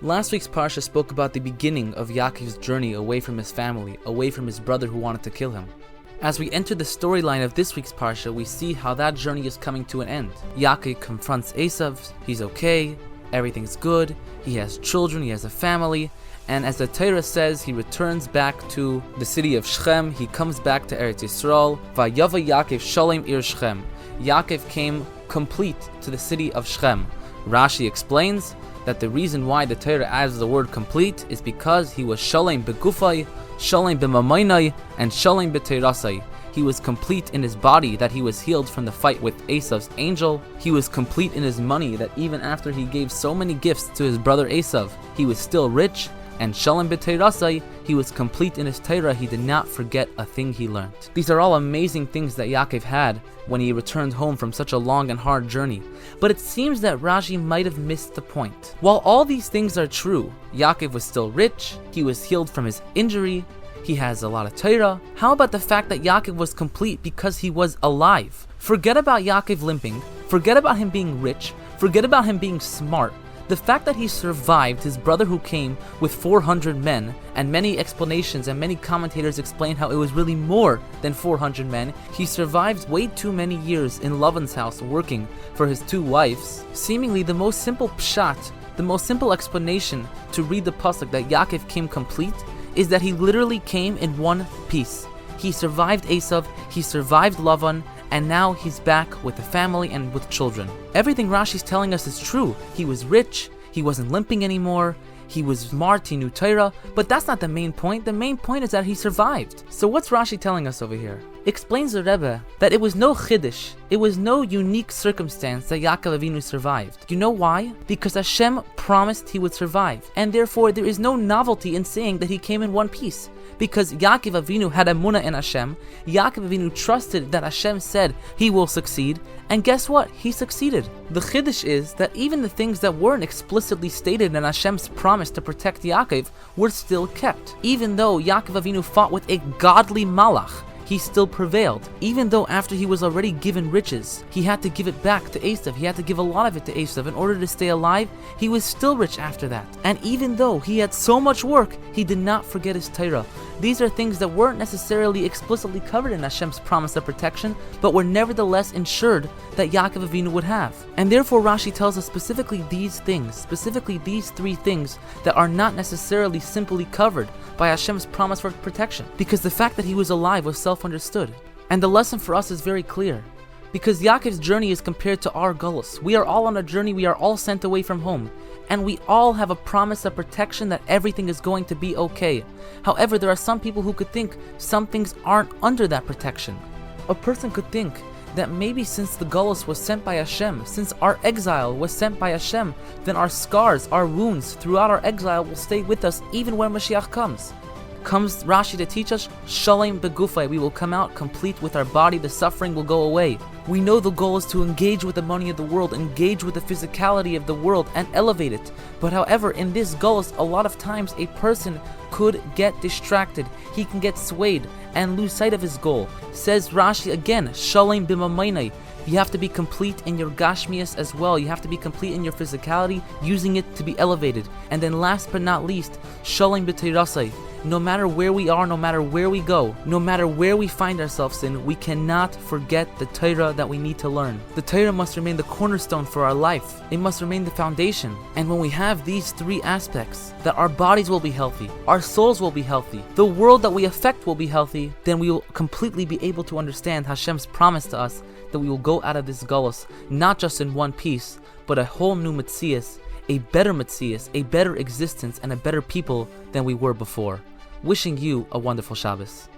Last week's Parsha spoke about the beginning of Yaakov's journey away from his family, away from his brother who wanted to kill him. As we enter the storyline of this week's Parsha, we see how that journey is coming to an end. Yaakov confronts Esav, he's okay, everything's good, he has children, he has a family, and as the Torah says, he returns back to the city of Shechem, he comes back to Eretz Yisrael. Vayava Yaakov Shalem Ir Shechem. Yaakov came complete to the city of Shechem. Rashi explains that the reason why the Torah adds the word complete is because he was Shalem Begufay, Shalem B'mamaynai, and Shalem B'teirasai. He was complete in his body, that he was healed from the fight with Esav's angel. He was complete in his money, that even after he gave so many gifts to his brother Esav, he was still rich. And Shalem B'teirasai, he was complete in his Torah, he did not forget a thing he learned. These are all amazing things that Yaakov had when he returned home from such a long and hard journey. But it seems that Rashi might have missed the point. While all these things are true, Yaakov was still rich, he was healed from his injury, he has a lot of Torah. How about the fact that Yaakov was complete because he was alive? Forget about Yaakov limping, forget about him being rich, forget about him being smart. The fact that he survived his brother who came with 400 men, and many explanations and many commentators explain how it was really more than 400 men. He survived way too many years in Lavan's house working for his two wives. Seemingly the most simple pshat, the most simple explanation to read the pasuk that Yaakov came complete is that he literally came in one piece. He survived Esav, he survived Lavan, and now he's back with a family and with children. Everything Rashi's telling us is true. He was rich, he wasn't limping anymore, he was smart, he knew Torah, but that's not the main point. The main point is that he survived. So what's Rashi telling us over here? Explains the Rebbe that it was no chiddush, it was no unique circumstance that Yaakov Avinu survived. You know why? Because Hashem promised he would survive, and therefore there is no novelty in saying that he came in one piece. Because Yaakov Avinu had emunah in Hashem, Yaakov Avinu trusted that Hashem said he will succeed, and guess what? He succeeded. The chiddush is that even the things that weren't explicitly stated in Hashem's promise to protect Yaakov were still kept. Even though Yaakov Avinu fought with a godly malach, he still prevailed. Even though after he was already given riches, he had to give it back to Esav. He had to give a lot of it to Esav in order to stay alive. He was still rich after that. And even though he had so much work, he did not forget his Torah. These are things that weren't necessarily explicitly covered in Hashem's promise of protection, but were nevertheless ensured that Yaakov Avinu would have. And therefore Rashi tells us specifically these things, specifically these three things that are not necessarily simply covered by Hashem's promise for protection. Because the fact that he was alive was self-understood. And the lesson for us is very clear. Because Yaakov's journey is compared to our gullus. We are all on a journey, we are all sent away from home. And we all have a promise of protection that everything is going to be okay. However, there are some people who could think some things aren't under that protection. A person could think that maybe since the gullus was sent by Hashem, since our exile was sent by Hashem, then our scars, our wounds throughout our exile will stay with us even when Mashiach comes. Comes Rashi to teach us, Shalem Begufay, we will come out complete with our body, the suffering will go away. We know the goal is to engage with the money of the world, engage with the physicality of the world, and elevate it. But however, in this goals, a lot of times a person could get distracted. He can get swayed and lose sight of his goal. Says Rashi again, Shalem B'mamaynai. You have to be complete in your gashmias as well. You have to be complete in your physicality, using it to be elevated. And then last but not least, Shalem B'teirasai. No matter where we are, no matter where we go, no matter where we find ourselves in, we cannot forget the Torah that we need to learn. The Torah must remain the cornerstone for our life. It must remain the foundation. And when we have these three aspects, that our bodies will be healthy, our souls will be healthy, the world that we affect will be healthy, then we will completely be able to understand Hashem's promise to us that we will go out of this gullus, not just in one piece, but a whole new Metzias, a better Metzias, a better existence, and a better people than we were before. Wishing you a wonderful Shabbos.